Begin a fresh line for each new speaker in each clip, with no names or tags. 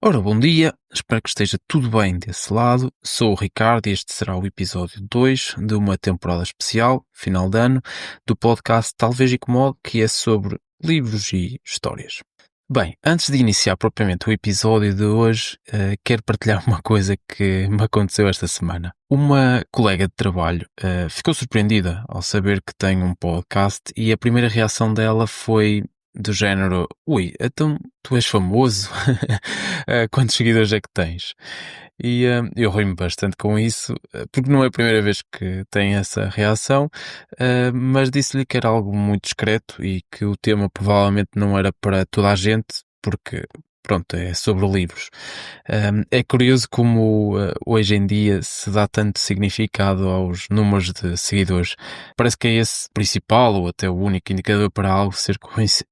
Ora, bom dia, espero que esteja tudo bem desse lado. Sou o Ricardo e este será o episódio 2 de uma temporada especial, final de ano, do podcast Talvez Incomode, que é sobre livros e histórias. Bem, antes de iniciar propriamente o episódio de hoje, quero partilhar uma coisa que me aconteceu esta semana. Uma colega de trabalho ficou surpreendida ao saber que tenho um podcast e a primeira reação dela foi do género: ui, então tu és famoso? Quantos seguidores é que tens? E eu rio-me bastante com isso, porque não é a primeira vez que tem essa reação, mas disse-lhe que era algo muito discreto e que o tema provavelmente não era para toda a gente, porque, pronto, é sobre livros. É curioso como hoje em dia se dá tanto significado aos números de seguidores. Parece que é esse principal ou até o único indicador para algo ser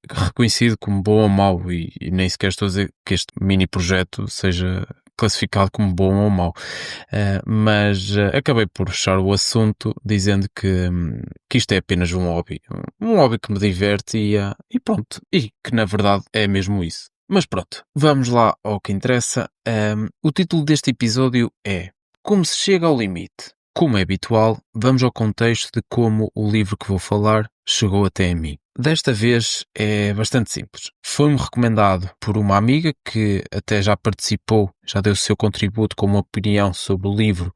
reconhecido como bom ou mau, e nem sequer estou a dizer que este mini projeto seja classificado como bom ou mau. Mas acabei por fechar o assunto dizendo que isto é apenas um hobby. Um hobby que me diverte e pronto. E que na verdade é mesmo isso. Mas pronto, vamos lá ao que interessa. O título deste episódio é Como se chega ao limite. Como é habitual, vamos ao contexto de como o livro que vou falar chegou até a mim. Desta vez é bastante simples. Foi-me recomendado por uma amiga que até já participou, já deu o seu contributo com uma opinião sobre o livro,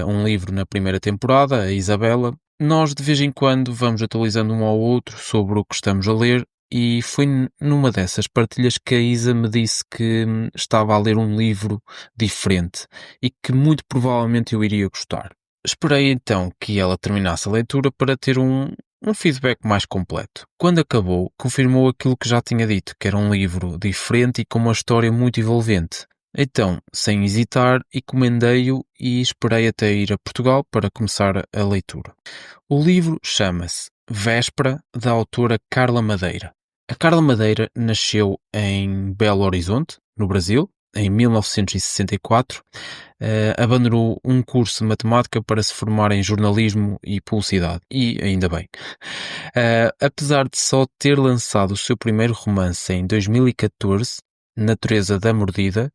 um livro na primeira temporada, a Isabela. Nós de vez em quando vamos atualizando um ao outro sobre o que estamos a ler. E foi numa dessas partilhas que a Isa me disse que estava a ler um livro diferente e que muito provavelmente eu iria gostar. Esperei então que ela terminasse a leitura para ter um feedback mais completo. Quando acabou, confirmou aquilo que já tinha dito, que era um livro diferente e com uma história muito envolvente. Então, sem hesitar, encomendei-o e esperei até ir a Portugal para começar a leitura. O livro chama-se Véspera, da autora Carla Madeira. A Carla Madeira nasceu em Belo Horizonte, no Brasil, em 1964. Abandonou um curso de matemática para se formar em jornalismo e publicidade. E ainda bem. Apesar de só ter lançado o seu primeiro romance em 2014, Natureza da Mordida,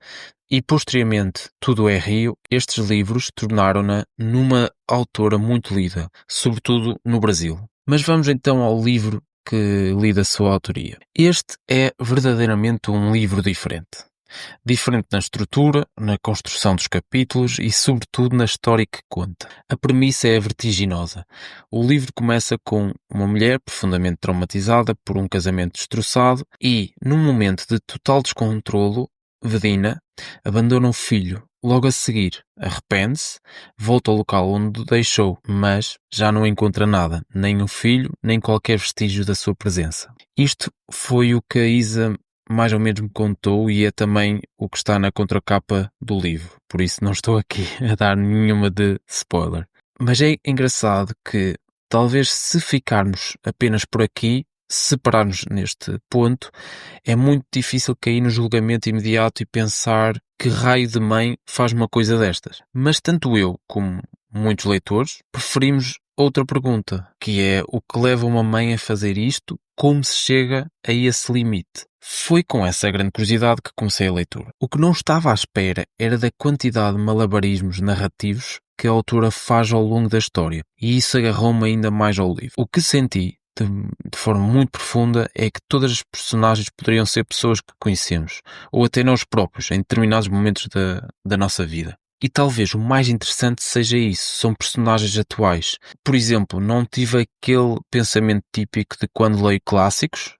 e posteriormente Tudo é Rio, estes livros tornaram-na numa autora muito lida, sobretudo no Brasil. Mas vamos então ao livro que li da sua autoria. Este é verdadeiramente um livro diferente. Diferente na estrutura, na construção dos capítulos e, sobretudo, na história que conta. A premissa é vertiginosa. O livro começa com uma mulher profundamente traumatizada por um casamento destroçado e, num momento de total descontrolo, Vedina abandona o filho. Logo a seguir, arrepende-se, volta ao local onde o deixou, mas já não encontra nada, nem o filho, nem qualquer vestígio da sua presença. Isto foi o que a Isa mais ou menos me contou e é também o que está na contracapa do livro. Por isso não estou aqui a dar nenhuma de spoiler. Mas é engraçado que, talvez se ficarmos apenas por aqui, se pararmos neste ponto, é muito difícil cair no julgamento imediato e pensar que raio de mãe faz uma coisa destas. Mas tanto eu como muitos leitores preferimos outra pergunta, que é o que leva uma mãe a fazer isto, como se chega a esse limite. Foi com essa grande curiosidade que comecei a leitura. O que não estava à espera era da quantidade de malabarismos narrativos que a autora faz ao longo da história, e isso agarrou-me ainda mais ao livro. O que senti de forma muito profunda é que todas as personagens poderiam ser pessoas que conhecemos, ou até nós próprios, em determinados momentos da nossa vida. E talvez o mais interessante seja isso, são personagens atuais. Por exemplo, não tive aquele pensamento típico de quando leio clássicos,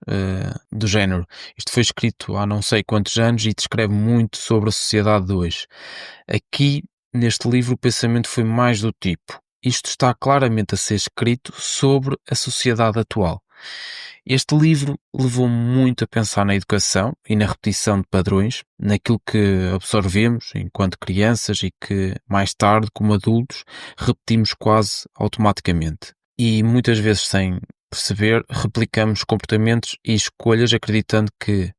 do género, isto foi escrito há não sei quantos anos e descreve muito sobre a sociedade de hoje. Aqui, neste livro, o pensamento foi mais do tipo: isto está claramente a ser escrito sobre a sociedade atual. Este livro levou-me muito a pensar na educação e na repetição de padrões, naquilo que absorvemos enquanto crianças e que, mais tarde, como adultos, repetimos quase automaticamente. E muitas vezes, sem perceber, replicamos comportamentos e escolhas acreditando que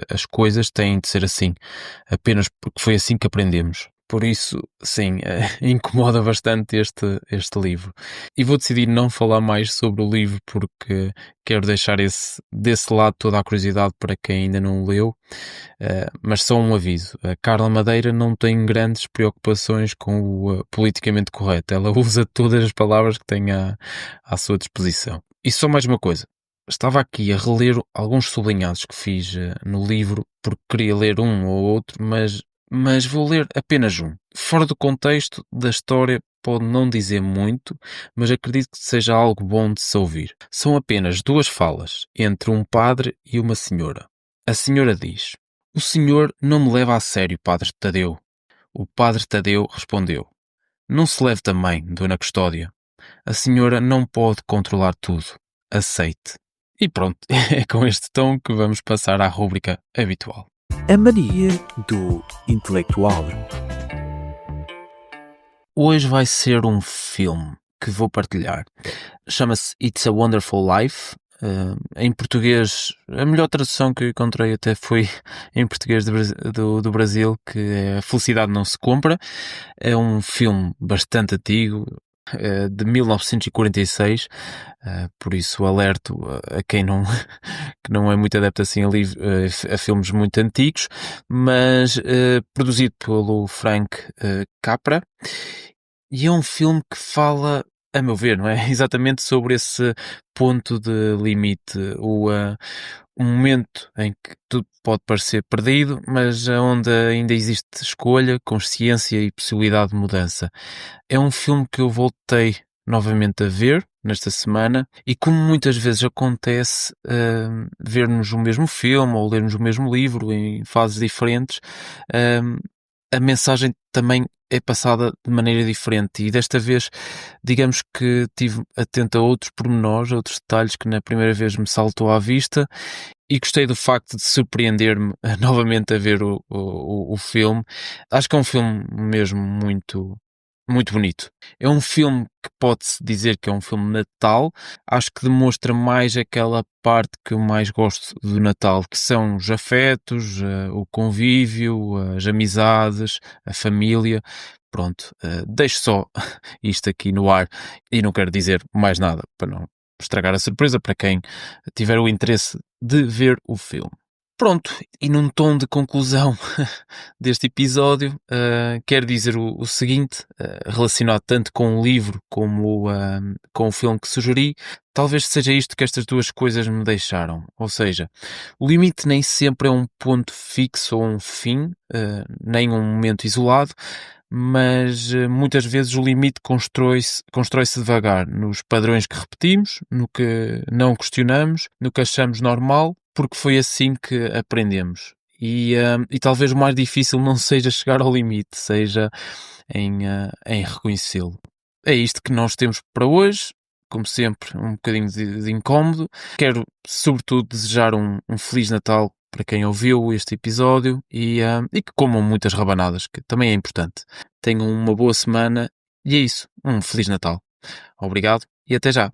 as coisas têm de ser assim, apenas porque foi assim que aprendemos. Por isso, sim, incomoda bastante este livro. E vou decidir não falar mais sobre o livro porque quero deixar desse lado toda a curiosidade para quem ainda não o leu. Mas só um aviso: a Carla Madeira não tem grandes preocupações com o politicamente correto. Ela usa todas as palavras que tem à sua disposição. E só mais uma coisa. Estava aqui a reler alguns sublinhados que fiz no livro, porque queria ler um ou outro, mas vou ler apenas um. Fora do contexto da história, pode não dizer muito, mas acredito que seja algo bom de se ouvir. São apenas duas falas entre um padre e uma senhora. A senhora diz: "O senhor não me leva a sério, padre Tadeu." O padre Tadeu respondeu: "Não se leve também, dona Custódia. A senhora não pode controlar tudo. Aceite." E pronto, é com este tom que vamos passar à rúbrica habitual.
A mania do intelectual.
Hoje vai ser um filme que vou partilhar. Chama-se It's a Wonderful Life. Em português, a melhor tradução que eu encontrei até foi em português do Brasil, que é A Felicidade Não Se Compra. É um filme bastante antigo, de 1946, por isso alerto a quem não, que não é muito adepto assim a filmes muito antigos, mas produzido pelo Frank Capra, e é um filme que fala, a meu ver, não é? Exatamente sobre esse ponto de limite, um momento em que tudo pode parecer perdido, mas onde ainda existe escolha, consciência e possibilidade de mudança. É um filme que eu voltei novamente a ver nesta semana, e como muitas vezes acontece, vermos o mesmo filme ou lermos o mesmo livro em fases diferentes, a mensagem também é passada de maneira diferente, e desta vez, digamos que estive atento a outros pormenores, a outros detalhes que na primeira vez me saltou à vista, e gostei do facto de surpreender-me novamente a ver o filme. Acho que é um filme mesmo muito, muito bonito. É um filme que pode-se dizer que é um filme de Natal. Acho que demonstra mais aquela parte que eu mais gosto do Natal, que são os afetos, o convívio, as amizades, a família. Pronto, deixo só isto aqui no ar e não quero dizer mais nada para não estragar a surpresa para quem tiver o interesse de ver o filme. Pronto, e num tom de conclusão deste episódio, quero dizer o seguinte, relacionado tanto com o livro como com o filme que sugeri. Talvez seja isto que estas duas coisas me deixaram. Ou seja, o limite nem sempre é um ponto fixo ou um fim, nem um momento isolado, mas muitas vezes o limite constrói-se devagar, nos padrões que repetimos, no que não questionamos, no que achamos normal, porque foi assim que aprendemos. E talvez o mais difícil não seja chegar ao limite, seja em reconhecê-lo. É isto que nós temos para hoje. Como sempre, um bocadinho de incómodo. Quero, sobretudo, desejar um Feliz Natal para quem ouviu este episódio e que comam muitas rabanadas, que também é importante. Tenham uma boa semana e é isso. Um Feliz Natal. Obrigado e até já.